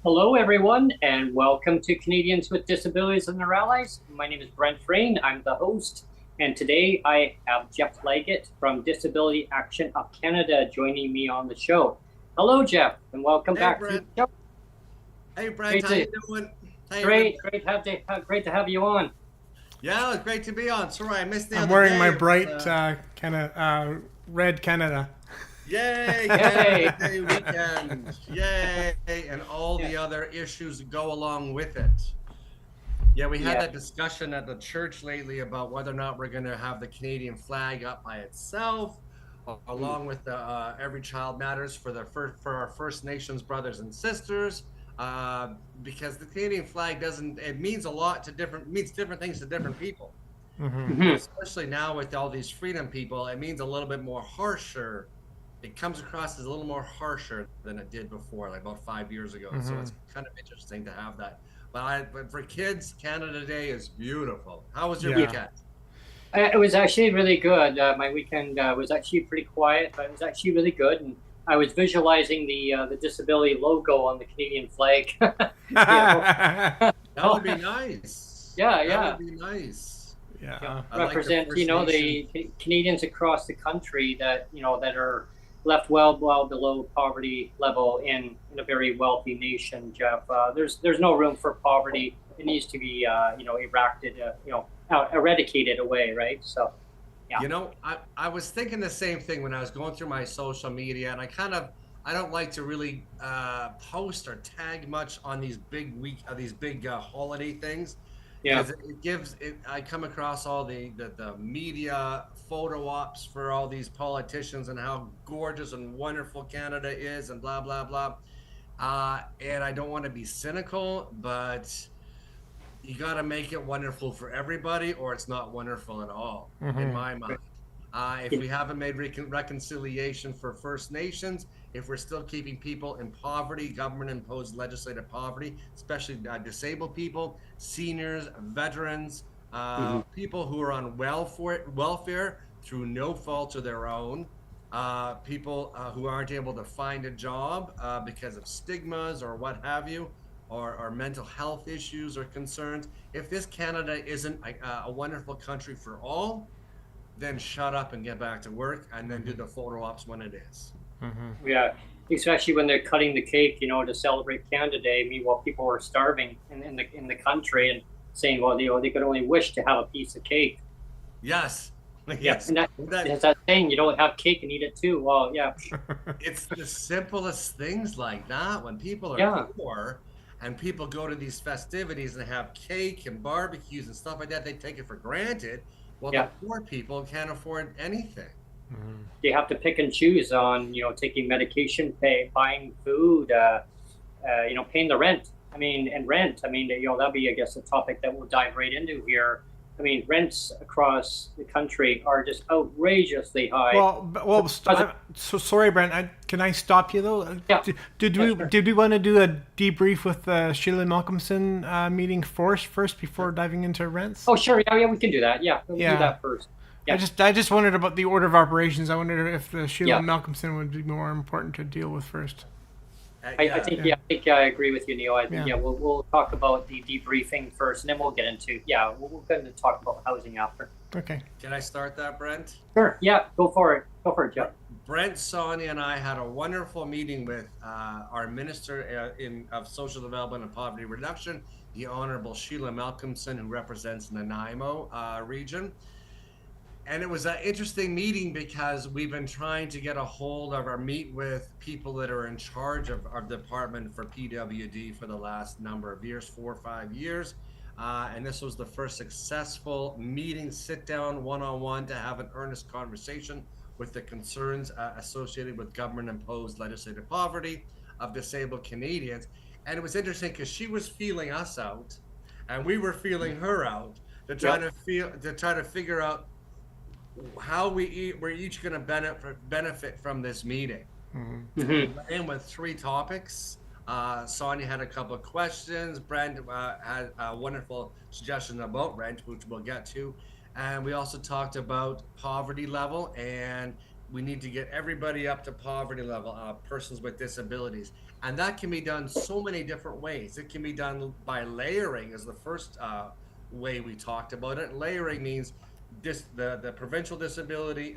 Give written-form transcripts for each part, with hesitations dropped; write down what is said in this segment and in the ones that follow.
Hello, everyone, and welcome to Canadians with Disabilities and their Allies. My name is Brent Frain. I'm the host, and today I have Jeff Leggat from Disability Action of Canada joining me on the show. Hello, Jeff, and welcome back Brent. to the show. Hey, Brent, how you doing? Hey, Great to have you on. Yeah, it's great to be on. Sorry, I missed the I'm other wearing day. my bright red Canada. Yay, Yay. Canada Day weekend. Yay, and all the other issues that go along with it. Yeah, we had that discussion at the church lately about whether or not we're going to have the Canadian flag up by itself, along with the Every Child Matters for our First Nations brothers and sisters. Because the Canadian flag means a lot to means different things to different people. Especially now with all these freedom people, it means a little bit more harsher. It comes across as a little more harsher than it did before, like about 5 years ago. So it's kind of interesting to have that. But for kids, Canada Day is beautiful. How was your weekend? It was actually really good. My weekend was actually pretty quiet, but it was actually really good. And I was visualizing the disability logo on the Canadian flag. That would be nice. Yeah. That would be nice. Yeah. Represent, the Canadians across the country that, that are left well below poverty level in a very wealthy nation, Jeff. There's no room for poverty. It needs to be, eradicated away, right? So, yeah. I was thinking the same thing when I was going through my social media, and I don't like to really post or tag much on these big holiday things. Yeah. I come across all the media photo ops for all these politicians and how gorgeous and wonderful Canada is and blah, blah, blah. And I don't want to be cynical, but you got to make it wonderful for everybody or it's not wonderful at all, in my mind. If we haven't made reconciliation for First Nations, if we're still keeping people in poverty, government-imposed legislative poverty, especially disabled people, seniors, veterans, people who are on welfare through no fault of their own, people who aren't able to find a job because of stigmas or what have you, or mental health issues or concerns. If this Canada isn't a wonderful country for all, then shut up and get back to work and then do the photo ops when it is. Yeah, especially when they're cutting the cake, to celebrate Canada Day. Meanwhile, people are starving in the country and saying, well, they could only wish to have a piece of cake. Yes. Yes. And that's that saying, you don't have cake and eat it too. Well, yeah. It's the simplest things like that. When people are poor and people go to these festivities and have cake and barbecues and stuff like that, they take it for granted. Well, the poor people can't afford anything. They have to pick and choose on, taking medication, buying food, paying the rent. That'll be, I guess, a topic that we'll dive right into here. Rents across the country are just outrageously high. So sorry, Brent. Can I stop you though? Yeah. Did we want to do a debrief with Sheila Malcolmson meeting first before diving into rents? Oh, sure. Yeah, we can do that. Yeah, we'll do that first. Yeah. I just wondered about the order of operations. I wondered if the Sheila Malcolmson would be more important to deal with first. I think I agree with you, Neil. I think we'll talk about the debriefing first, and then we'll get into we're going to talk about housing after. Okay. Can I start that, Brent? Sure. Yeah. Go for it, Jeff. Brent, Sonia, and I had a wonderful meeting with our Minister of Social Development and Poverty Reduction, the Honourable Sheila Malcolmson, who represents Nanaimo region. And it was an interesting meeting because we've been trying to get a hold of or meet with people that are in charge of our department for PWD for the last number of years, 4 or 5 years. And this was the first successful meeting, sit down one-on-one to have an earnest conversation with the concerns associated with government-imposed legislative poverty of disabled Canadians. And it was interesting because she was feeling us out and we were feeling her out to try to figure out how we're each going to benefit from this meeting. And with 3 topics. Sonia had a couple of questions. Brent had a wonderful suggestion about rent, which we'll get to. And we also talked about poverty level and we need to get everybody up to poverty level, persons with disabilities. And that can be done so many different ways. It can be done by layering as the first way we talked about it. Layering means the provincial disability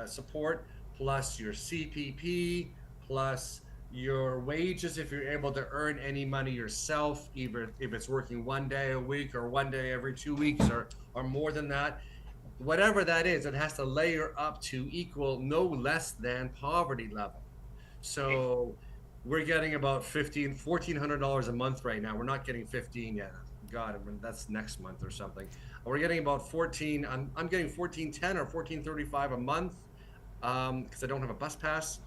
support plus your CPP plus your wages if you're able to earn any money yourself, either if it's working 1 day a week or 1 day every 2 weeks or more than that. Whatever that is, it has to layer up to equal no less than poverty level. So we're getting about $1,400 a month right now. We're not getting 15 yet. God, that's next month or something. We're getting about 14. I'm getting 14.10 or 14.35 a month because I don't have a bus pass.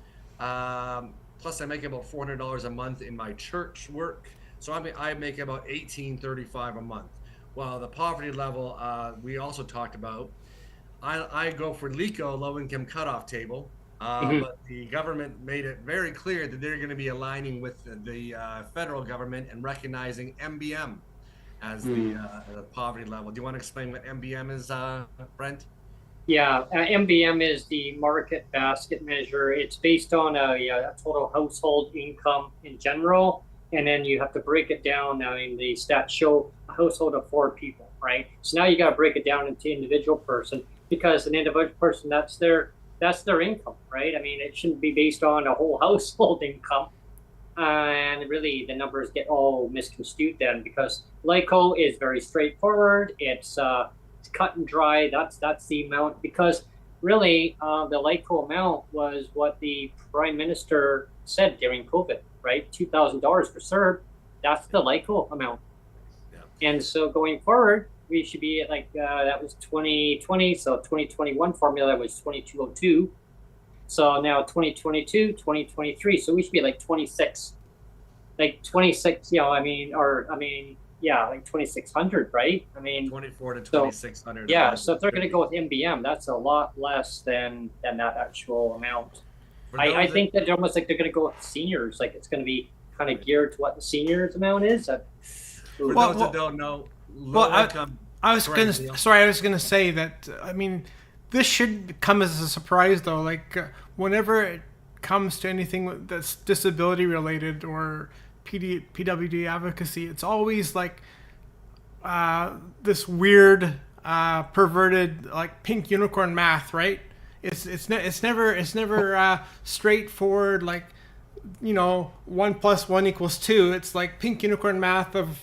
Plus, I make about $400 a month in my church work, so I make about $18.35 a month. Well, the poverty level we also talked about. I go for LICO, low income cutoff table. But the government made it very clear that they're going to be aligning with the federal government and recognizing MBM as the poverty level. Do you want to explain what MBM is, Brent? Yeah, MBM is the market basket measure. It's based on a total household income in general, and then you have to break it down. I mean, the stats show a household of 4 people, right? So now you got to break it down into individual person, because an individual person, that's their income, right? I mean, it shouldn't be based on a whole household income. And really, the numbers get all misconstrued then, because LICO is very straightforward. It's cut and dry. That's the amount, because really the LICO amount was what the Prime Minister said during COVID, right? $2,000 per CERB. That's the LICO amount. Yeah. And so going forward, we should be at like that was 2020, so 2021 formula was 2202. So now 2022, 2023, so we should be like 26, like 26. Yeah, like 2,600, right? I mean, 24 to 2,600. So, yeah, so if they're going to go with MBM, that's a lot less than that actual amount. I think that almost like they're going to go with seniors, like it's going to be kind of geared to what the seniors amount is. For those that don't know, I was gonna say that. I mean, this should come as a surprise, though. Like whenever it comes to anything that's disability related or PWD advocacy, it's always like this weird, perverted, like pink unicorn math, right? It's never straightforward. Like, 1 + 1 = 2. It's like pink unicorn math of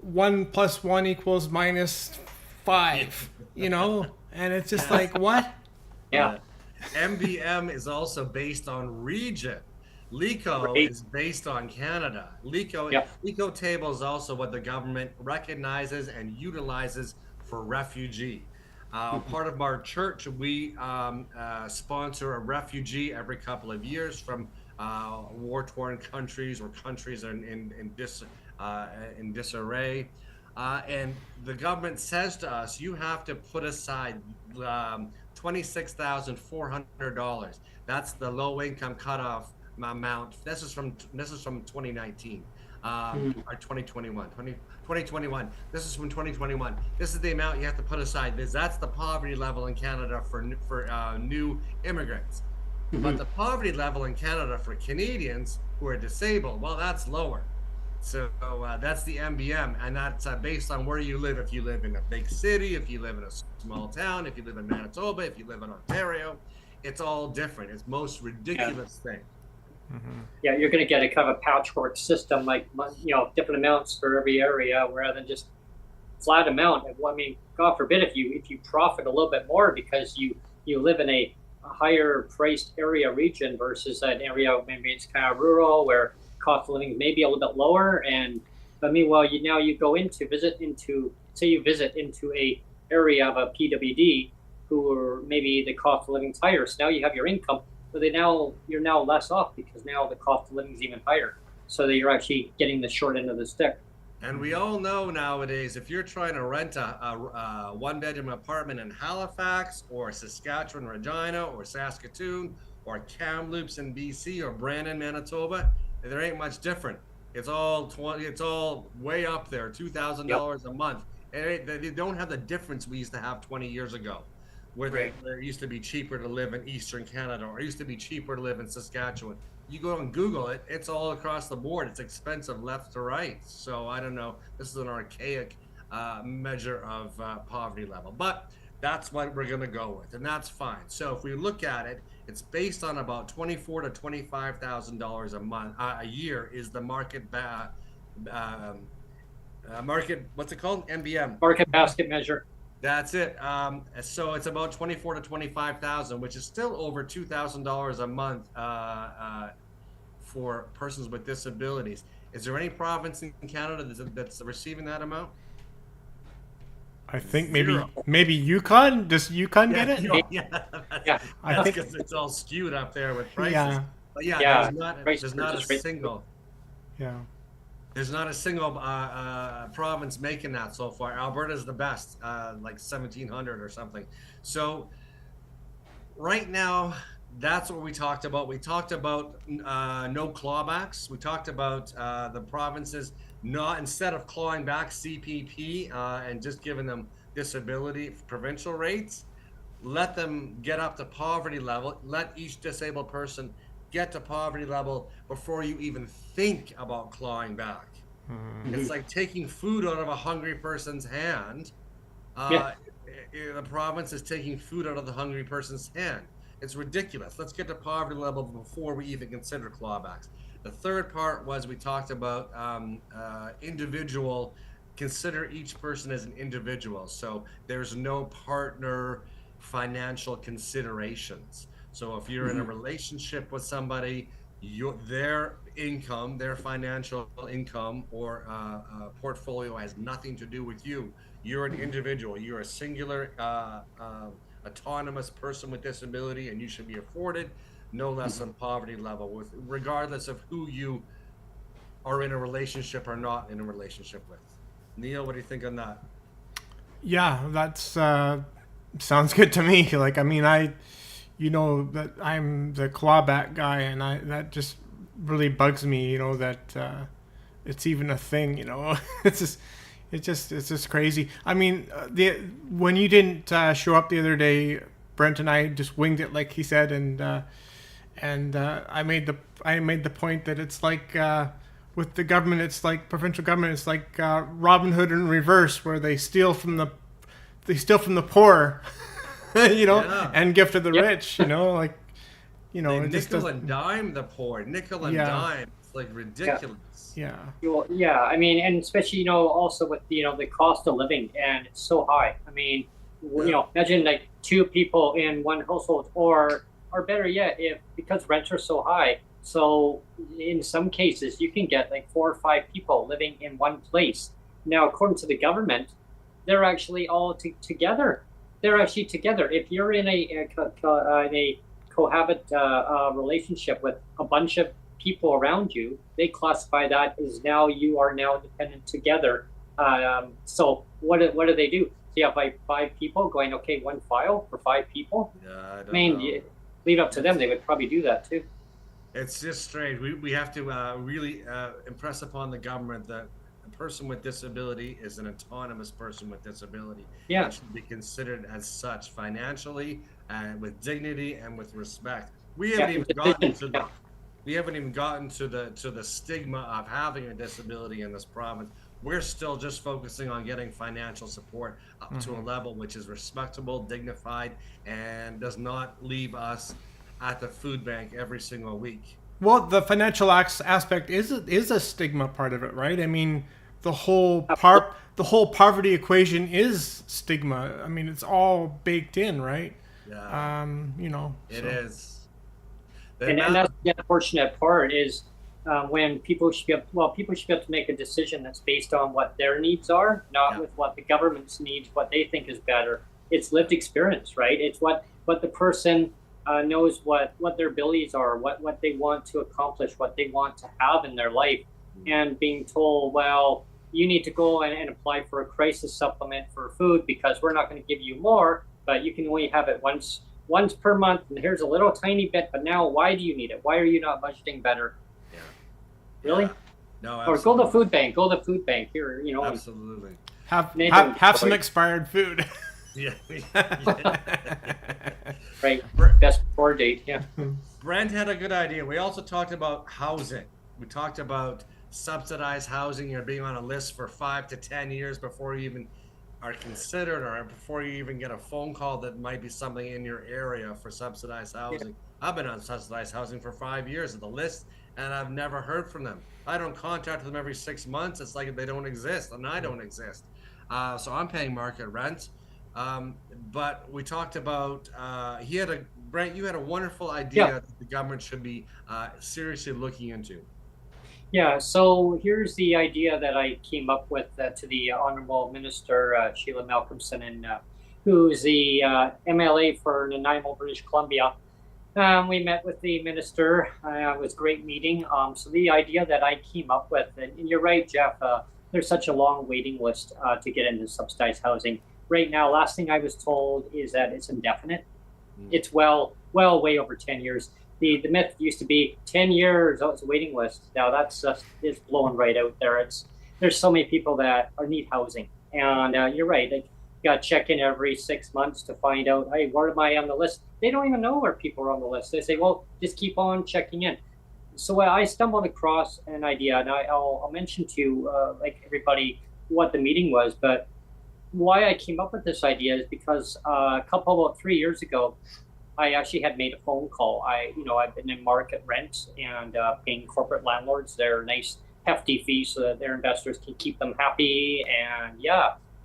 1 + 1 = -5. And it's just like, what? Yeah. MBM is also based on region. LICO is based on Canada. LICO table is also what the government recognizes and utilizes for refugee. Part of our church, we sponsor a refugee every couple of years from war-torn countries or countries in disarray. And the government says to us, you have to put aside $26,400. That's the low-income cutoff amount. This is from 2019 or 2021. 2021. This is from 2021. This is the amount you have to put aside. That's the poverty level in Canada for new immigrants. But the poverty level in Canada for Canadians who are disabled, well, that's lower. So that's the MBM, and that's based on where you live. If you live in a big city, if you live in a small town, if you live in Manitoba, if you live in Ontario, it's all different. It's the most ridiculous thing. Yeah, you're going to get a kind of a patchwork system, like different amounts for every area, rather than just flat amount. I mean, God forbid if you profit a little bit more because you live in a higher priced area region versus an area maybe it's kind of rural where cost of living may be a little bit lower. And but meanwhile, you go visit into a area of a PWD who are maybe the cost of living is higher. So now you have your income, but you're now less off because now the cost of living is even higher. So that you're actually getting the short end of the stick. And we all know nowadays, if you're trying to rent a one-bedroom apartment in Halifax or Saskatchewan, Regina, or Saskatoon, or Kamloops in BC, or Brandon, Manitoba, there ain't much different. It's all way up there, $2,000 a month. And they don't have the difference we used to have 20 years ago. where, Right. where it used to be cheaper to live in Eastern Canada, or it used to be cheaper to live in Saskatchewan. You go and Google it, it's all across the board. It's expensive left to right. So I don't know. This is an archaic measure of poverty level, but that's what we're going to go with, and that's fine. So if we look at it, it's based on about $24,000 to $25,000 a month, a year is the market market. What's it called? MBM. Market basket measure. That's it. So it's about 24 to 25,000, which is still over $2,000 a month for persons with disabilities. Is there any province in Canada that's receiving that amount? I think Zero. maybe Yukon. Does Yukon get it? Yeah. Yeah. I think because it's all skewed up there with prices. Yeah. But yeah, Yeah. there's not a single. yeah. There's not a single province making that so far. Alberta's the best, like 1,700 or something. So right now, that's what we talked about. We talked about no clawbacks. We talked about the provinces not, instead of clawing back CPP and just giving them disability provincial rates, let them get up to poverty level. Let each disabled person get to poverty level before you even think about clawing back. Mm-hmm. It's like taking food out of a hungry person's hand. Yeah. The province is taking food out of the hungry person's hand. It's ridiculous. Let's get to poverty level before we even consider clawbacks. The third part was we talked about individual, consider each person as an individual. So there's no partner financial considerations. So if you're in a relationship with somebody, their income, their financial income or portfolio has nothing to do with you. You're an individual. You're a singular, autonomous person with disability, and you should be afforded no less than poverty level, regardless of who you are in a relationship or not in a relationship with. Neil, what do you think on that? Yeah, that's sounds good to me. Like, I mean, you know that I'm the clawback guy, and that just really bugs me. You know that it's even a thing. You know, it's just crazy. I mean, when you didn't show up the other day, Brent and I just winged it, like he said, and I made the point that it's like with the government, it's like provincial government, it's like Robin Hood in reverse, where they steal from the poor, you know, and give to the rich, you know, like, you know, they it just nickel and dime the poor, nickel and dime. It's like ridiculous. Yeah. Well, yeah, I mean, and especially, you know, also with, you know, the cost of living, and it's so high. I mean, you know, imagine like 2 people in one household, or better yet, because rents are so high. So in some cases, you can get like 4 or 5 people living in one place. Now, according to the government, they're actually all together. They're actually together. If you're in a cohabit relationship with a bunch of people around you, they classify that as now you are now dependent together. So what do they do? So you have like 5 people going, okay, one file for 5 people. Yeah, I mean, leave it up to them. They would probably do that too. It's just strange. We have to really impress upon the government that a person with disability is an autonomous person with disability. Yeah. It should be considered as such financially and with dignity and with respect. We haven't even gotten to the stigma of having a disability in this province. We're still just focusing on getting financial support up to a level which is respectable, dignified, and does not leave us at the food bank every single week. Well, the financial aspect is a stigma part of it, right? I mean, the whole poverty equation is stigma. I mean, it's all baked in, right? Yeah. You know, it is. And that's the unfortunate part is when people should be able to make a decision that's based on what their needs are, not with what the government's needs, what they think is better. It's lived experience, right? It's what the person knows what their abilities are, what they want to accomplish, what they want to have in their life, and being told, well, you need to go and apply for a crisis supplement for food because we're not going to give you more, but you can only have it once per month, and here's a little tiny bit, but now why do you need it? Why are you not budgeting better? Yeah. Really? Yeah. No, absolutely. Or go to the food bank. Go to the food bank here, you know. Absolutely. Have some expired food. Yeah. Right. Best before date. Yeah. Brent had a good idea. We also talked about housing. We talked about subsidized housing. You're being on a list for 5 to 10 years before you even are considered, or before you even get a phone call that might be something in your area for subsidized housing. I've been on subsidized housing for 5 years of the list, and I've never heard from them. I don't contact them every 6 months. It's like they don't exist, and I don't exist. So I'm paying market rent. But we talked about Brent, you had a wonderful idea that the government should be seriously looking into. Yeah, so here's the idea that I came up with to the Honourable Minister Sheila Malcolmson, and who's the MLA for Nanaimo, British Columbia. We met with the minister. It was a great meeting. So the idea that I came up with, and you're right, Jeff, there's such a long waiting list to get into subsidized housing. Right now, last thing I was told is that it's indefinite. It's well way over 10 years. The myth used to be 10 years, oh, it's a waiting list. Now that's just, it's blowing right out there. There's so many people that need housing. And you're right, you got to check in every 6 months to find out, hey, where am I on the list? They don't even know where people are on the list. They say, well, just keep on checking in. So I stumbled across an idea, and I'll mention to like everybody what the meeting was, but why I came up with this idea is because about 3 years ago, I actually had made a phone call. I've been in market rent and paying corporate landlords their nice hefty fees so that their investors can keep them happy.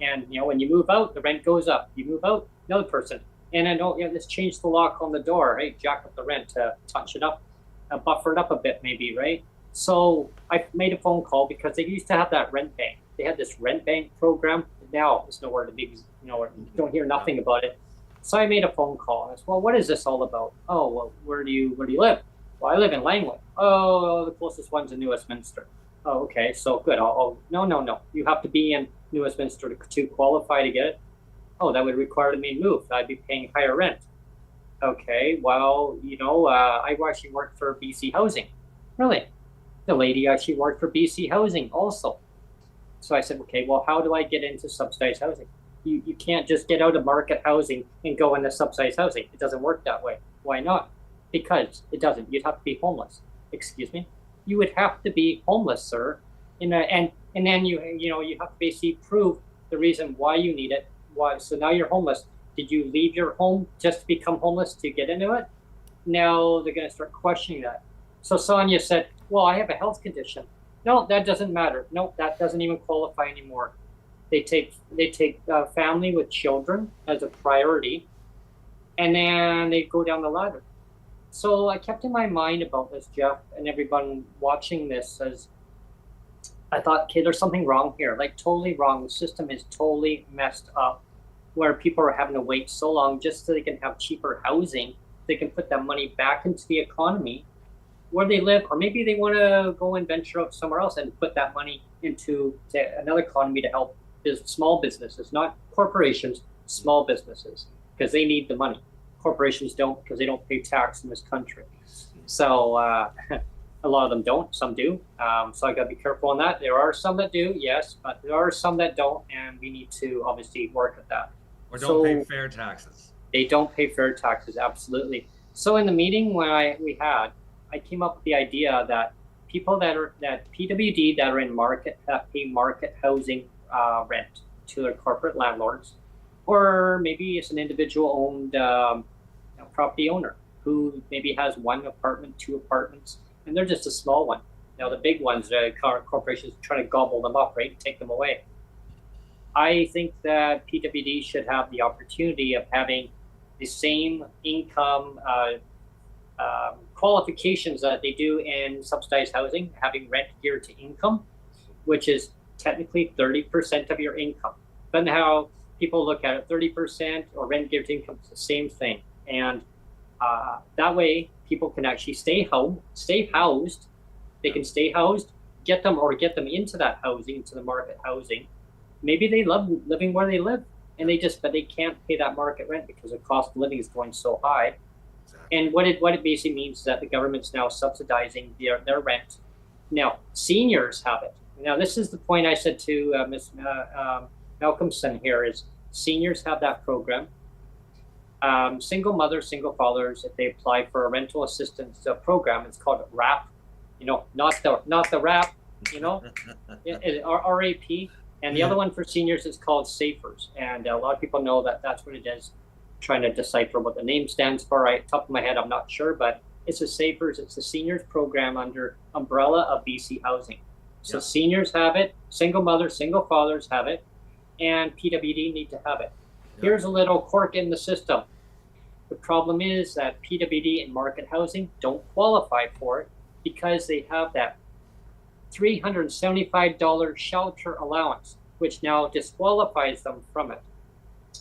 And when you move out, the rent goes up. You move out, another person. And I know, let's change the lock on the door, right? Jack up the rent, touch it up, buffer it up a bit, maybe, right? So I made a phone call because they used to have that rent bank. They had this rent bank program. Now it's nowhere to be, you don't hear nothing about it. So I made a phone call. I said, well, what is this all about? Oh, well, where do you live? Well, I live in Langley. Oh, the closest one's in New Westminster. Oh, okay, so good. No. You have to be in New Westminster to qualify to get it. Oh, that would require me to move. I'd be paying higher rent. Okay, well, I actually worked for BC Housing. Really? The lady actually worked for BC Housing also. So I said, okay, well, how do I get into subsidized housing? You can't just get out of market housing and go into subsidized housing. It doesn't work that way. Why not? Because it doesn't. You'd have to be homeless. Excuse me? You would have to be homeless, sir. And then you have to basically prove the reason why you need it. Why? So now you're homeless. Did you leave your home just to become homeless to get into it? Now they're going to start questioning that. So Sonia said, well, I have a health condition. No, that doesn't matter. No, that doesn't even qualify anymore. They take family with children as a priority, and then they go down the ladder. So I kept in my mind about this, Jeff, and everyone watching this, as I thought, okay, there's something wrong here, like totally wrong. The system is totally messed up, where people are having to wait so long just so they can have cheaper housing. They can put that money back into the economy where they live, or maybe they want to go and venture out somewhere else and put that money into another economy to help small businesses, not corporations, small businesses, because they need the money. Corporations don't, because they don't pay tax in this country. So a lot of them don't, some do. So I got to be careful on that. There are some that do, yes, but there are some that don't, and we need to obviously work at that. Or don't pay fair taxes. They don't pay fair taxes, absolutely. So in the meeting I came up with the idea that people that PWD that are in market pay market housing rent to their corporate landlords, or maybe it's an individual owned property owner who maybe has 1 apartment, 2 apartments, and they're just a small one. Now the big ones, corporations trying to gobble them up, right, take them away. I think that PWD should have the opportunity of having the same income qualifications that they do in subsidized housing, having rent geared to income, which is technically 30% of your income. But how people look at it, 30% or rent geared to income is the same thing. And that way people can actually stay housed. They can stay housed, get them into that housing, into the market housing. Maybe they love living where they live, and but they can't pay that market rent because the cost of living is going so high. Exactly. And what it basically means is that the government's now subsidizing their rent. Now seniors have it. Now this is the point I said to Ms. Malcolmson here is, Seniors have that program. Single mothers, single fathers, if they apply for a rental assistance program, it's called RAP. Not the RAP. RAP. And the other one for seniors is called SAFERS. And a lot of people know that that's what it is. Trying to decipher what the name stands for. Right, top of my head, I'm not sure, but it's a SAFERS. It's a seniors program under umbrella of BC Housing. So seniors have it, single mothers, single fathers have it, and PWD need to have it. Here's a little quirk in the system. The problem is that PWD and market housing don't qualify for it because they have that $375 shelter allowance, which now disqualifies them from it.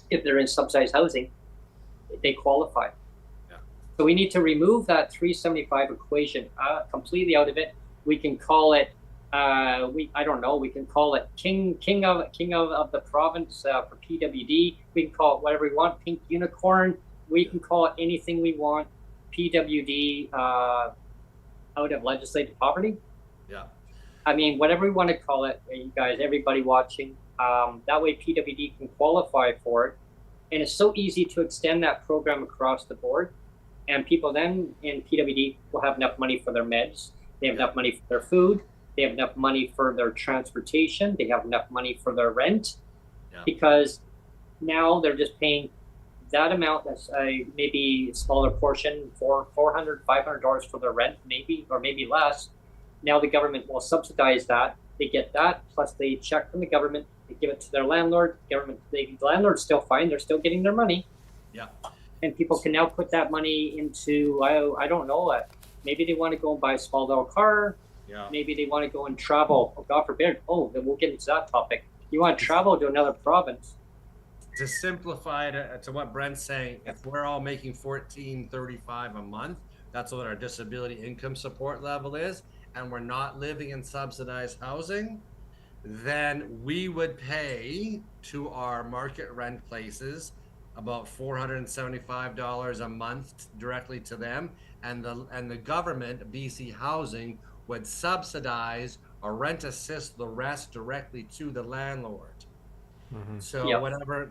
If they're in subsidized housing, they qualify. So we need to remove that 375 equation completely out of it. We can call it we can call it king of the province for PWD. We can call it whatever we want, pink unicorn. We can call it anything we want. PWD out of legislated poverty. Yeah. I mean, whatever we want to call it, you guys, everybody watching. That way PWD can qualify for it. And it's so easy to extend that program across the board. And people then in PWD will have enough money for their meds. They have enough money for their food. They have enough money for their transportation. They have enough money for their rent. Because now they're just paying that amount. That's maybe a smaller portion, $400, $500 for their rent, maybe, or maybe less. Now the government will subsidize that. They get that, plus they check from the government. They give it to their landlord. The landlord's still fine. They're still getting their money. Yeah. And people can now put that money into, I don't know, maybe they want to go and buy a small little car. Yeah. Maybe they want to go and travel. Oh, God forbid. Oh, then we'll get into that topic. You want to travel to another province. To simplify it to what Brent's saying, if we're all making $14.35 a month, that's what our disability income support level is, and we're not living in subsidized housing, then we would pay to our market rent places about $475 a month directly to them, and the government, BC Housing, would subsidize or rent assist the rest directly to the landlord. Mm-hmm. So whatever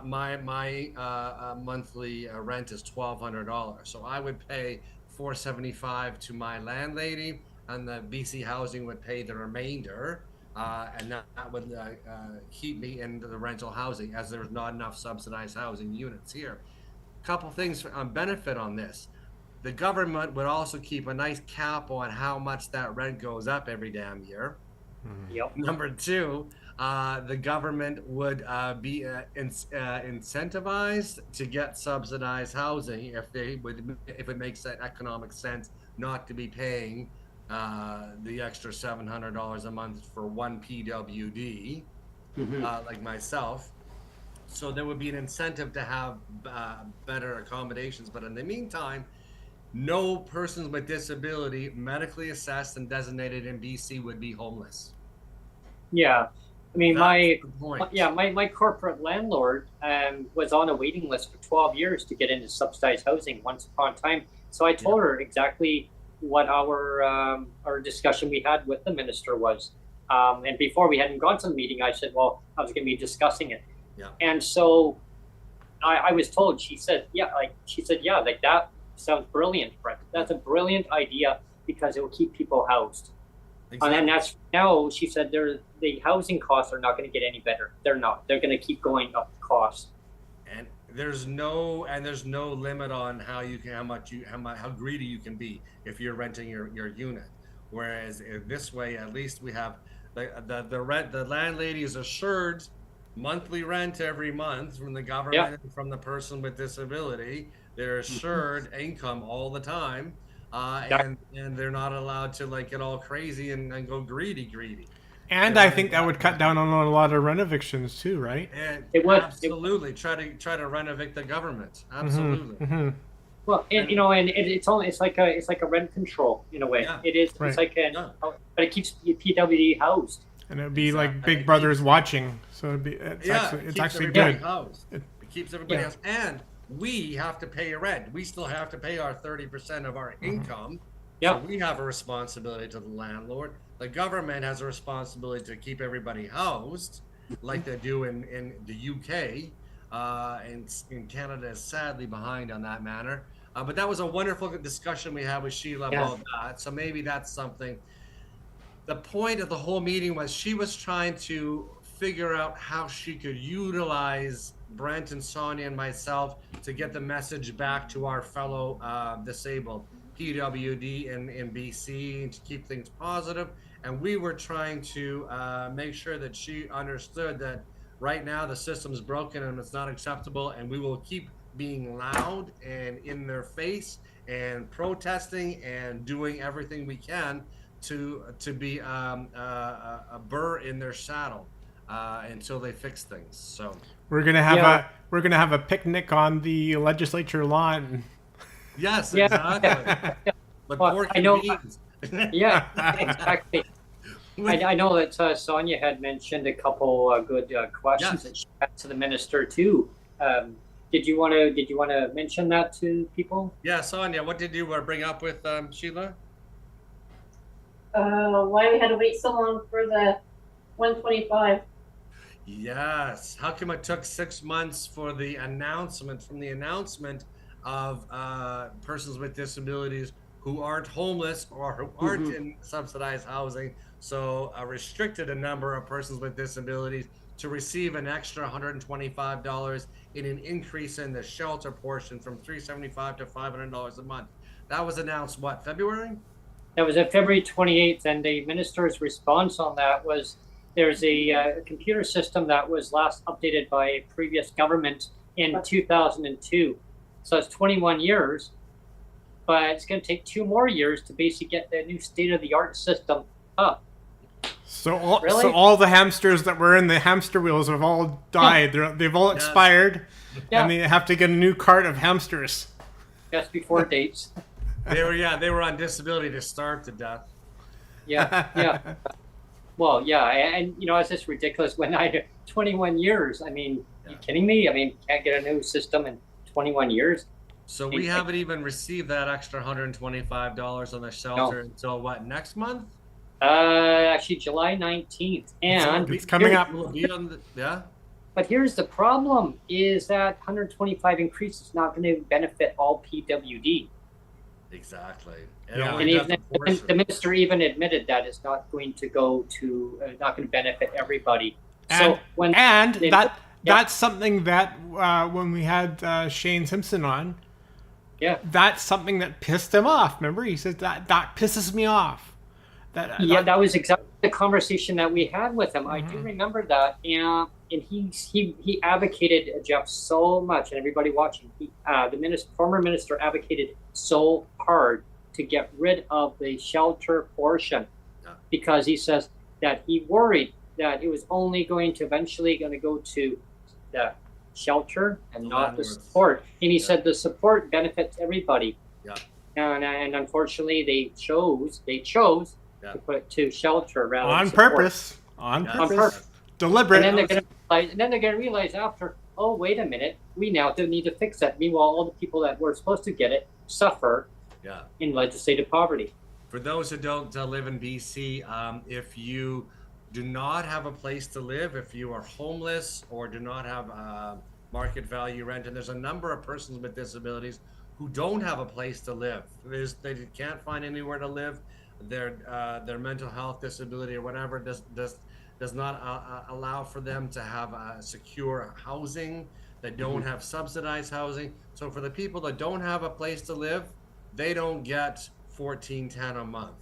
my monthly rent is $1,200, so I would pay $475 to my landlady, and the BC Housing would pay the remainder. And that would keep me in the rental housing, as there's not enough subsidized housing units here. Couple things on benefit on this. The government would also keep a nice cap on how much that rent goes up every damn year. Mm-hmm. Yep. Number two, the government would be incentivized to get subsidized housing if it makes that economic sense not to be paying the extra $700 a month for one PWD, like myself. So there would be an incentive to have better accommodations. But in the meantime, no persons with disability medically assessed and designated in BC would be homeless. Yeah. I mean, my corporate landlord was on a waiting list for 12 years to get into subsidized housing once upon a time. So I told her exactly what our discussion we had with the minister was. And before we hadn't gone to the meeting, I said, well, I was going to be discussing it. Yeah. And so I was told, she said, like that sounds brilliant, Brent. That's a brilliant idea because it will keep people housed. Exactly. And that's now, she said, the housing costs are not going to get any better. They're not. They're going to keep going up the cost. And there's no limit on how greedy you can be if you're renting your unit. Whereas this way, at least we have the landlady is assured monthly rent every month from the government and from the person with disability. They're assured income all the time, and they're not allowed to get all crazy and go greedy. And I think that would cut down on a lot of rent evictions too, right? And it would absolutely try to rent evict the government. Absolutely. Mm-hmm. Well, and it's like a rent control in a way. Yeah. It is. Right. It's like but it keeps PWD housed. And it'd be like Big Brother's watching, so it's actually good. Housed. It keeps everybody housed, and we have to pay rent. We still have to pay our 30% of our income. Yeah. So we have a responsibility to the landlord. The government has a responsibility to keep everybody housed, like they do in the UK. and Canada is sadly behind on that manner. But that was a wonderful discussion we had with Sheila about that. So maybe that's something. The point of the whole meeting was she was trying to figure out how she could utilize Brent and Sonia and myself to get the message back to our fellow disabled PWD in BC and to keep things positive. And we were trying to make sure that she understood that right now the system's broken and it's not acceptable, and we will keep being loud and in their face and protesting and doing everything we can to be a burr in their saddle until they fix things. So we're gonna have a picnic on the legislature lawn. Yes, exactly. But well, pork I know. beans. Yeah, exactly. I know that Sonia had mentioned a couple good questions that she had to the minister too. Did you want to mention that to people? Yeah, Sonia, what did you bring up with Sheila? Why we had to wait so long for the 125? Yes. How come it took 6 months for the announcement of persons with disabilities who aren't homeless or who aren't in subsidized housing? So restricted a number of persons with disabilities to receive an extra $125 in an increase in the shelter portion from $375 to $500 a month. That was announced, what, February? That was at February 28th, and the minister's response on that was there's a computer system that was last updated by a previous government in 2002. So it's 21 years, but it's going to take 2 more years to basically get the new state-of-the-art system up. So all the hamsters that were in the hamster wheels have all died. They've all expired, and they have to get a new cart of hamsters. Just before dates. They were on disability to starve to death. Yeah. Well, yeah, and it's just ridiculous when 21 years. I mean, are you kidding me? I mean, can't get a new system in 21 years. So we haven't even received that extra $125 on the shelter until what, next month? Actually July 19th. And it's coming up. But here's the problem is that 125 increase is not going to benefit all PWD. Exactly. And even the minister even admitted that it's not going to go to, not going to benefit everybody. And, that's something that when we had Shane Simpson on, that's something that pissed him off. Remember, he said that pisses me off. That was exactly the conversation that we had with him. I do remember that, and he advocated, Jeff, so much, and everybody watching. The former minister advocated so hard to get rid of the shelter portion because he says that he worried that it was only eventually going to go to the shelter and not the support. And he said the support benefits everybody. Yeah. And unfortunately, they chose to put it to shelter rather on than support. On purpose. Deliberate. And then they're going to realize after, oh, wait a minute, we now do need to fix that. Meanwhile, all the people that were supposed to get it suffer in legislative poverty. For those who don't live in BC, if you do not have a place to live, if you are homeless or do not have market value rent, and there's a number of persons with disabilities who don't have a place to live. They can't find anywhere to live. Their mental health disability or whatever does not allow for them to have secure housing. They don't have subsidized housing. So for the people that don't have a place to live, they don't get $1,410 a month.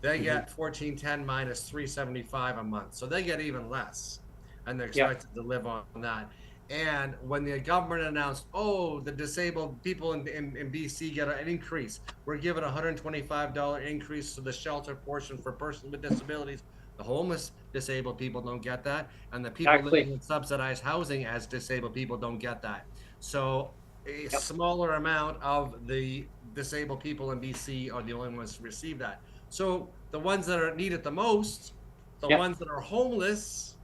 They get $1,410 minus $375 a month. So they get even less, and they're expected to live on that. And when the government announced, the disabled people in BC get an increase, we're giving a $125 increase to the shelter portion for persons with disabilities. The homeless disabled people don't get that, and the people living in subsidized housing as disabled people don't get that. So a smaller amount of the disabled people in BC are the only ones to receive that. So the ones that need it the most, the ones that are homeless,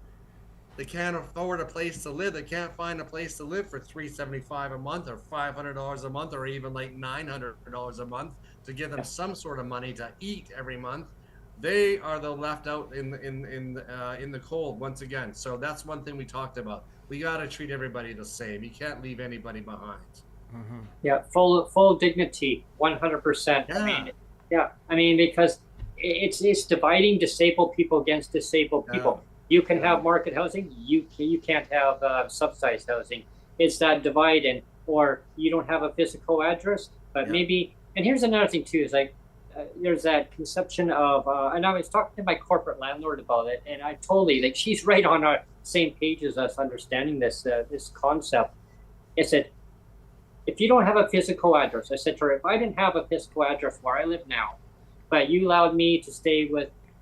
they can't afford a place to live. They can't find a place to live for $375 a month or $500 a month or even like $900 a month to give them some sort of money to eat every month. they are the left out in the cold once again. So that's one thing we talked about. We got to treat everybody the same. You can't leave anybody behind. Mm-hmm. Yeah, full dignity, 100%. Yeah. I mean, because it's dividing disabled people against disabled people. You can have market housing, you can't have subsidized housing. It's that divide, or you don't have a physical address, but maybe. And here's another thing too: is like there's that conception of, and I was talking to my corporate landlord about it, and I totally like she's right on our same page as us, understanding this concept. I said, if you don't have a physical address, I said to her, if I didn't have a physical address where I live now, but you allowed me to stay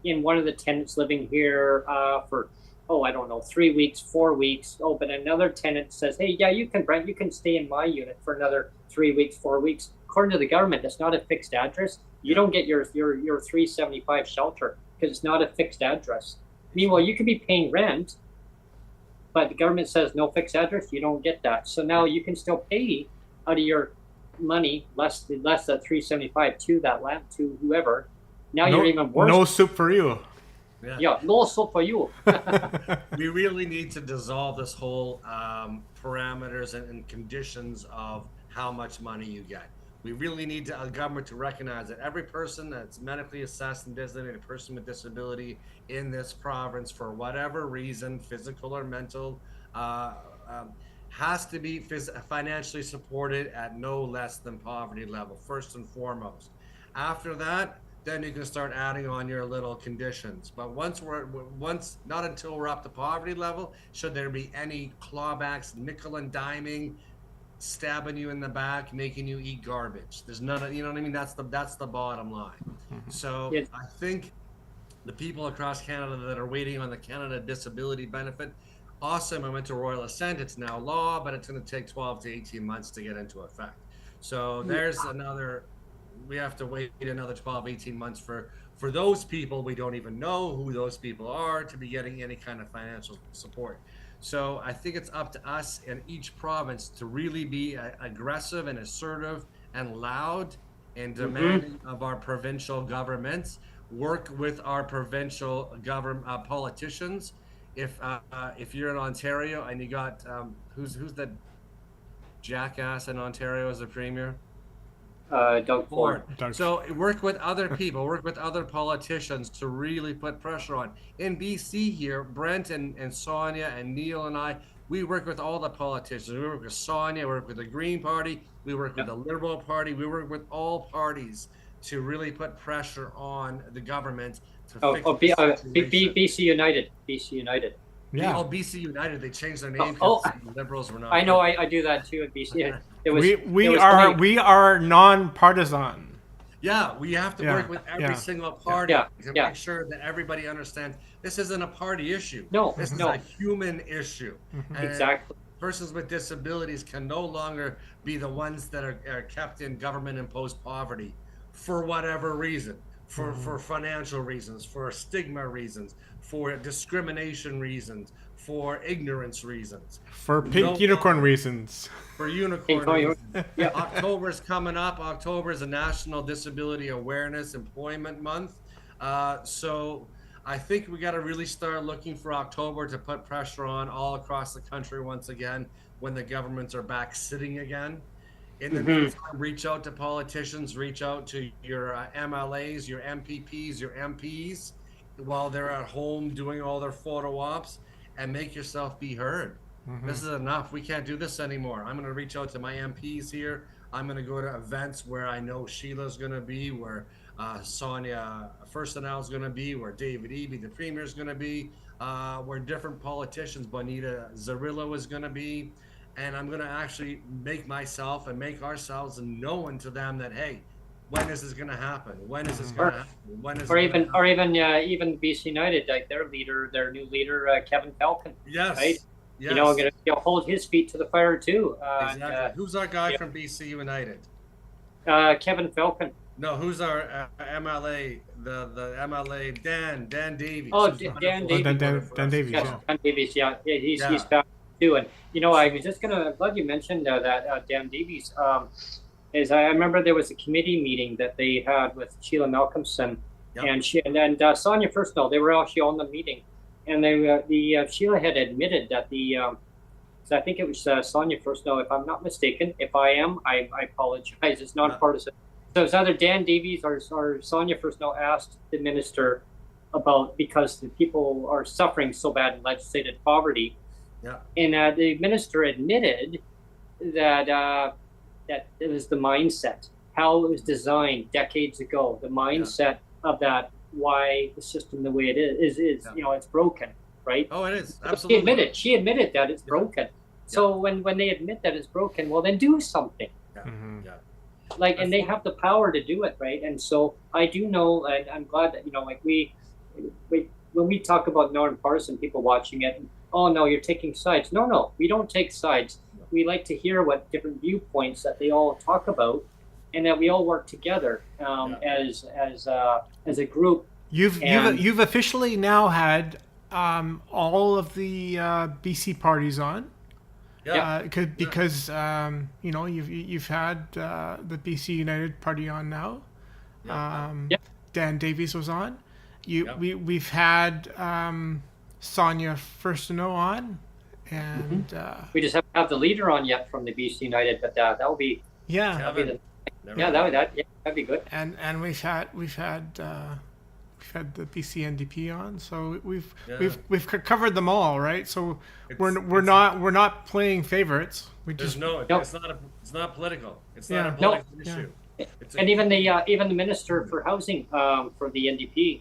in one of the tenants living here for, I don't know, 3 weeks, 4 weeks. Oh, but another tenant says, hey, yeah, you can, Brent, you can stay in my unit for another 3 weeks, 4 weeks. According to the government, it's not a fixed address. You don't get your $375 shelter because it's not a fixed address. Meanwhile, you could be paying rent, but the government says no fixed address. You don't get that. So now you can still pay out of your money less than $375 to that land, to whoever. Now you're even worse. No soup for you. Yeah, no soup for you. We really need to dissolve this whole parameters and conditions of how much money you get. We really need a government to recognize that every person that's medically assessed and designated a person with disability in this province, for whatever reason, physical or mental, has to be financially supported at no less than poverty level, first and foremost. After that, then you can start adding on your little conditions. But not until we're up to poverty level, should there be any clawbacks, nickel and diming, stabbing you in the back, making you eat garbage. There's none, you know what I mean? That's the bottom line. So I think the people across Canada that are waiting on the Canada Disability Benefit, awesome. I went to Royal Assent. It's now law, but it's going to take 12 to 18 months to get into effect. So there's we have to wait another 12, 18 months for those people. We don't even know who those people are to be getting any kind of financial support. So I think it's up to us in each province to really be aggressive and assertive and loud and demanding of our provincial governments, work with our provincial politicians. If you're in Ontario and you got who's the jackass in Ontario as the premier? Doug Ford. So work with other people, work with other politicians to really put pressure on. In BC here, Brent and Sonia and Neil and I, we work with all the politicians. We work with Sonia, we work with the Green Party, we work with the Liberal Party, we work with all parties to really put pressure on the government to fix the situation. BC United. BC United. Yeah. BC United, they changed their name because the Liberals were not. I know, I do that too at BC. We are non-partisan. Yeah, we have to work with every single party to make sure that everybody understands this isn't a party issue. No, this is a human issue. Exactly. Persons with disabilities can no longer be the ones that are kept in government-imposed poverty for whatever reason, for financial reasons, for stigma reasons, for discrimination reasons, for ignorance reasons, for pink unicorn reasons. For unicorn reasons. October's coming up. October is a National Disability Awareness Employment Month. So I think we got to really start looking for October to put pressure on all across the country once again when the governments are back sitting again. In the meantime, reach out to politicians, reach out to your MLAs, your MPPs, your MPs while they're at home doing all their photo ops, and make yourself be heard. This is enough. We can't do this anymore. I'm going to reach out to my MPs here. I'm going to go to events where I know Sheila's going to be, where Sonia Furstenau is going to be, where David Eby, the Premier, is going to be, where different politicians, Bonita Zarillo is going to be. And I'm going to actually make myself and make ourselves known to them that, hey, when is this going to happen? When is this going to happen? When is even BC United, like their new leader, Kevin Falcon. Yes. Right? Yes. You know, going to hold his feet to the fire too. Exactly. Who's our guy from BC United? Kevin Falcon. No, who's our MLA? The MLA Dan Davies. Oh, Dan Davies. Dan Davies. Yes, Dan Davies. Yeah, he's back too. And you know, I was just I'm glad you mentioned that Dan Davies. I remember there was a committee meeting that they had with Sheila Malcolmson, Yep. And Sonia Firstnell, they were actually on the meeting, and Sheila had admitted that so I think it was Sonia Firstnell, if I'm not mistaken. If I am, I apologize. It's nonpartisan. So it's either Dan Davies or Sonia Firstnell asked the minister about, because the people are suffering so bad in legislated poverty. Yeah. And the minister admitted that it was the mindset, how it was designed decades ago, the mindset of that, why the system the way it is it's broken, right? Oh, it is. Absolutely. She admitted that it's broken. So when they admit that it's broken, well, then do something. Yeah. Mm-hmm. Yeah. Like, and they have the power to do it, right? And so I do know, and I'm glad that, like we when we talk about nonpartisan, people watching it, oh no, you're taking sides. No, we don't take sides. We like to hear what different viewpoints that they all talk about, and that we all work together as a group. You've officially now had all of the BC parties on. Yeah. Because you've had the BC United Party on now. Dan Davies was on. We've had Sonia Firstnell on, and we just haven't had the leader on yet from the BC United, but that will be that'd be good. And we've had the BC NDP on, so we've covered them all, right? So we're not playing favorites. It's not political. It's not a political issue. And even the minister for housing for the NDP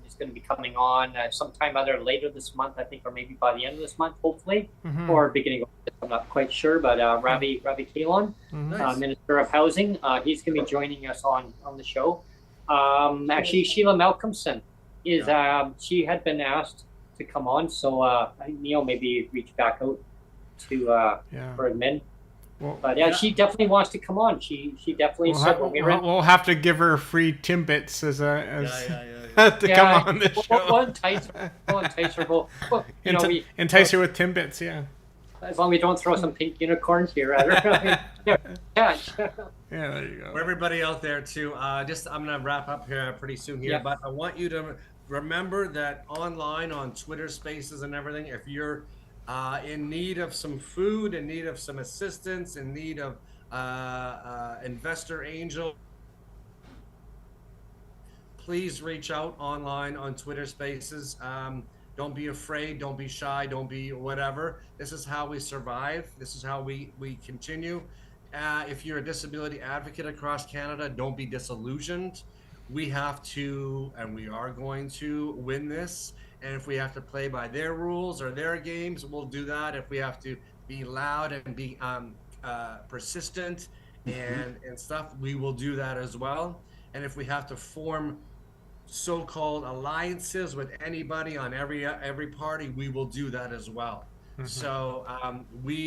is going to be coming on sometime either later this month, I think, or maybe by the end of this month, hopefully, or beginning of August, I'm not quite sure. But Ravi Kalon, Minister of Housing, he's going to be joining us on the show. Actually, Sheila Malcolmson is she had been asked to come on, so I think Neil maybe reached back out to for admin. Well, but she definitely wants to come on. She definitely said we'll have to give her free Timbits to come on this show. We'll entice her. Entice her with Timbits, yeah. As long as we don't throw some pink unicorns here at her. Yeah, there you go. For everybody out there too, I'm gonna wrap up here pretty soon here, but I want you to remember that online on Twitter Spaces and everything, if you're in need of some food, in need of some assistance, in need of investor angel, please reach out online on Twitter Spaces. Don't be afraid, don't be shy, don't be whatever. This is how we survive. This is how we continue. If you're a disability advocate across Canada, don't be disillusioned. We have to, and we are going to win this. And if we have to play by their rules or their games, we'll do that. If we have to be loud and be persistent and stuff, we will do that as well. And if we have to form so-called alliances with anybody on every party, we will do that as well. So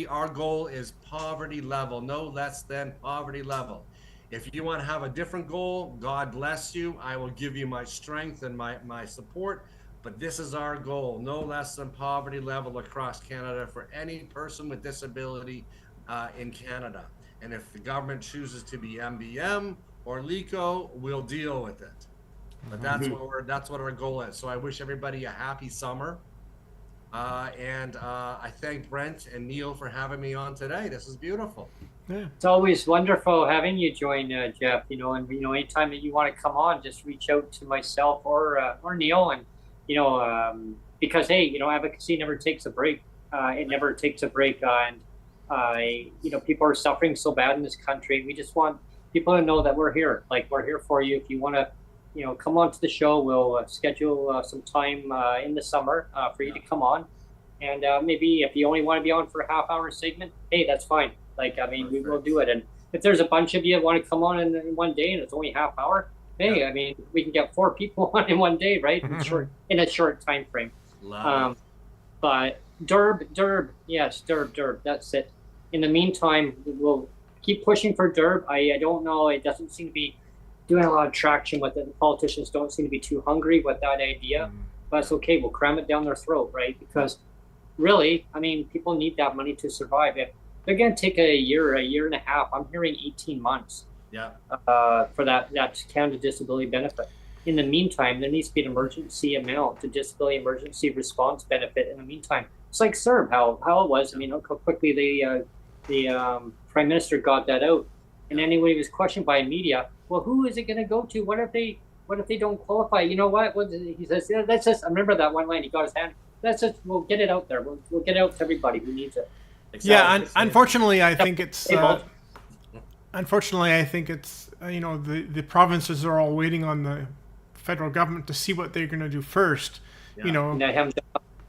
our goal is poverty level, no less than poverty level. If you want to have a different goal, God bless you. I will give you my strength and my support. But this is our goal, no less than poverty level across Canada for any person with disability in Canada. And if the government chooses to be MBM or LICO, we'll deal with it. But that's what our goal is. So I wish everybody a happy summer. And I thank Brent and Neil for having me on today. This is beautiful. Yeah. It's always wonderful having you join, Jeff. Anytime that you want to come on, just reach out to myself or Neil, and because hey, advocacy never takes a break. It never takes a break, and people are suffering so bad in this country. We just want people to know that we're here. Like, we're here for you. If you want to, come on to the show, we'll schedule some time in the summer for you to come on. And maybe if you only want to be on for a half-hour segment, hey, that's fine. We will do it. And if there's a bunch of you that want to come on in one day and it's only half hour, hey, we can get 4 people on in one day, right? In a short time frame. But DERB, yes, DERB, that's it. In the meantime, we'll keep pushing for DERB. I don't know, it doesn't seem to be doing a lot of traction with it. The politicians don't seem to be too hungry with that idea, but it's okay. We'll cram it down their throat, right? Because really, people need that money to survive. If they're going to take a year and a half, I'm hearing 18 months for that Canada Disability Benefit. in the meantime, there needs to be an emergency amount, the disability emergency response benefit in the meantime. It's like CERB, how it was. I mean, look how quickly the Prime Minister got that out. And anyway, he was questioned by media. Well, who is it going to go to? What if they don't qualify? You know what? He says, yeah, that's just. I remember that one line. He got his hand. That's just. We'll get it out there. We'll get it out to everybody who needs it. Yeah, unfortunately, I think it's. Unfortunately, I think it's. The provinces are all waiting on the federal government to see what they're going to do first. Yeah. You know.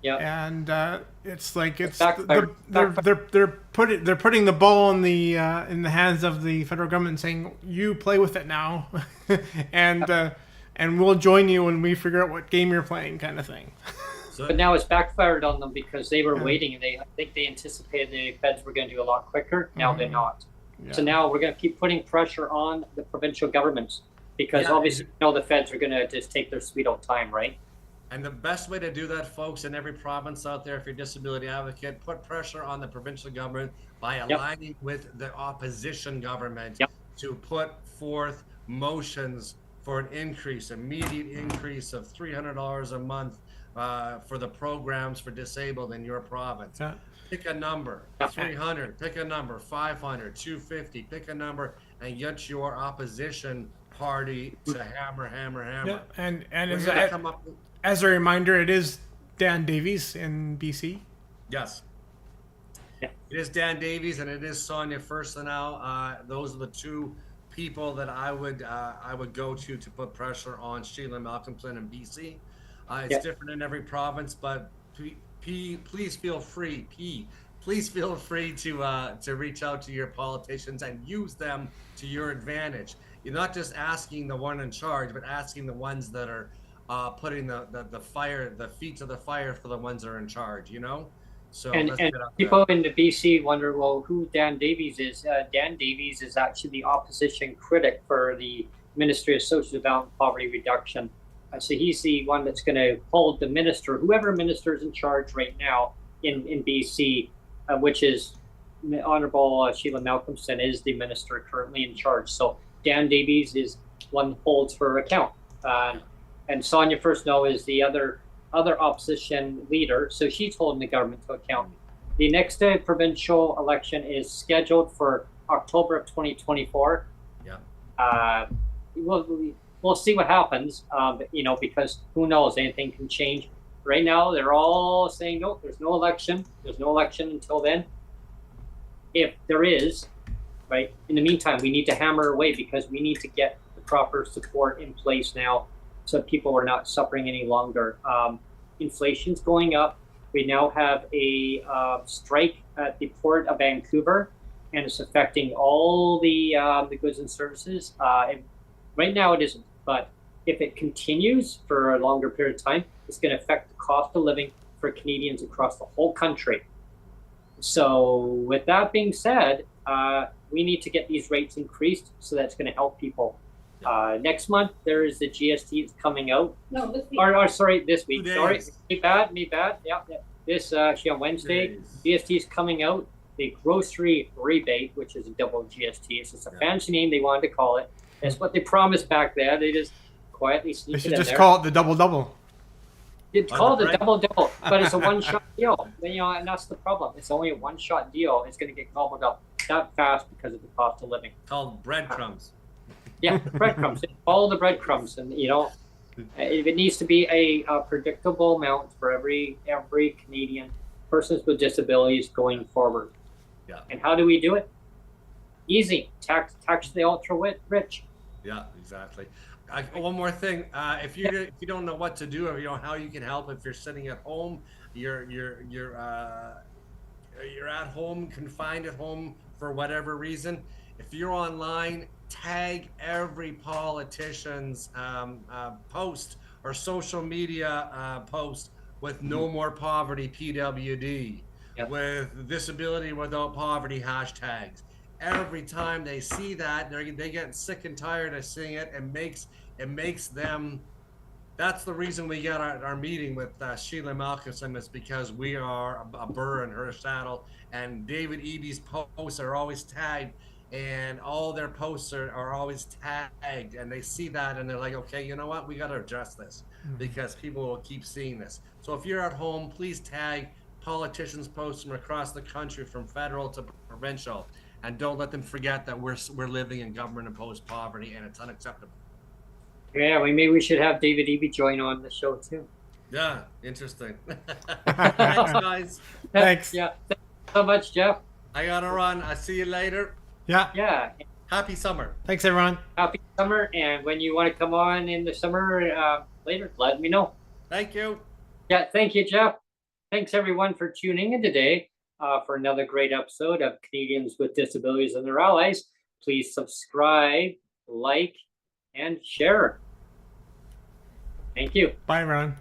And it's like they're putting the ball in the hands of the federal government, saying you play with it now, and we'll join you when we figure out what game you're playing, kind of thing. But now it's backfired on them because they were waiting, and I think they anticipated the feds were going to do a lot quicker. Now they're not. Yeah. So now we're going to keep putting pressure on the provincial governments because obviously the feds are going to just take their sweet old time, right? And the best way to do that, folks, in every province out there, if you're a disability advocate, put pressure on the provincial government by aligning with the opposition government to put forth motions for an immediate increase of $300 a month for the programs for disabled in your province. Yeah. Pick a number, 300, pick a number, 500, 250, pick a number, and get your opposition party to hammer. Yeah. And as a reminder, it is Dan Davies in BC. Yes. Yeah. It is Dan Davies and it is Sonia Furstenau. Those are the two people that I would go to put pressure on Sheila Malcolmson in BC. It's different in every province, but please feel free. Please feel free to reach out to your politicians and use them to your advantage. You're not just asking the one in charge, but asking the ones that are putting the feet to the fire for the ones that are in charge, So and people in the BC wonder, well, who Dan Davies is. Dan Davies is actually the opposition critic for the Ministry of Social Development and Poverty Reduction. So he's the one that's going to hold the minister, whoever minister is in charge right now in BC, which is Honourable Sheila Malcolmson is the minister currently in charge. So Dan Davies is one who holds her account. And Sonia Furstenau is the other opposition leader, so she's holding the government to account. The next provincial election is scheduled for October of 2024. Yeah. We'll see what happens, because who knows, anything can change. Right now, they're all saying, no, there's no election. There's no election until then. If there is, right, in the meantime, we need to hammer away because we need to get the proper support in place now so people are not suffering any longer. Inflation's going up. We now have a strike at the Port of Vancouver, and it's affecting all the goods and services. Right now it isn't, but if it continues for a longer period of time, it's going to affect the cost of living for Canadians across the whole country. So with that being said, we need to get these rates increased so that's going to help people. Next month there is the GST that's coming out. No, this week. This week. Sorry, me bad. Yeah. This actually on Wednesday, GST is coming out. The grocery rebate, which is a double GST. It's just a fancy name they wanted to call it. That's what they promised back there. They just quietly sneaked it in there. They should just call it the double. It's called a double, but it's a one-shot deal. And that's the problem. It's only a one-shot deal. It's going to get gobbled up that fast because of the cost of living. Called breadcrumbs. Yeah, breadcrumbs. All the breadcrumbs, and it needs to be a predictable amount for every Canadian persons with disabilities going forward. Yeah. And how do we do it? Easy. Tax the ultra rich. Yeah, exactly. One more thing. If you don't know what to do, or how you can help, if you're sitting at home, you're at home, confined at home for whatever reason. If you're online, tag every politician's post or social media post with "No More Poverty" PWD, with "Disability Without Poverty" hashtags. Every time they see that, they get sick and tired of seeing it. It makes them. That's the reason we get our meeting with Sheila Malcolmson, is because we are a burr in her saddle, and David Eby's posts are always tagged and all their posts are always tagged, and they see that and they're like, okay, you know what, we got to address this because people will keep seeing this. So if you're at home, please tag politicians' posts from across the country, from federal to provincial, and don't let them forget that we're living in government imposed poverty, and it's unacceptable. Yeah, maybe we should have David Eby join on the show too. Yeah, interesting. Thanks, guys. Thanks. Yeah, thanks so much, Jeff. I gotta run. I see you later. Yeah. Yeah. Happy summer. Thanks, everyone. Happy summer, and when you want to come on in the summer later, let me know. Thank you. Yeah, thank you, Jeff. Thanks everyone for tuning in today for another great episode of Canadians with Disabilities and Their Allies. Please subscribe, like, and share. Thank you. Bye, everyone.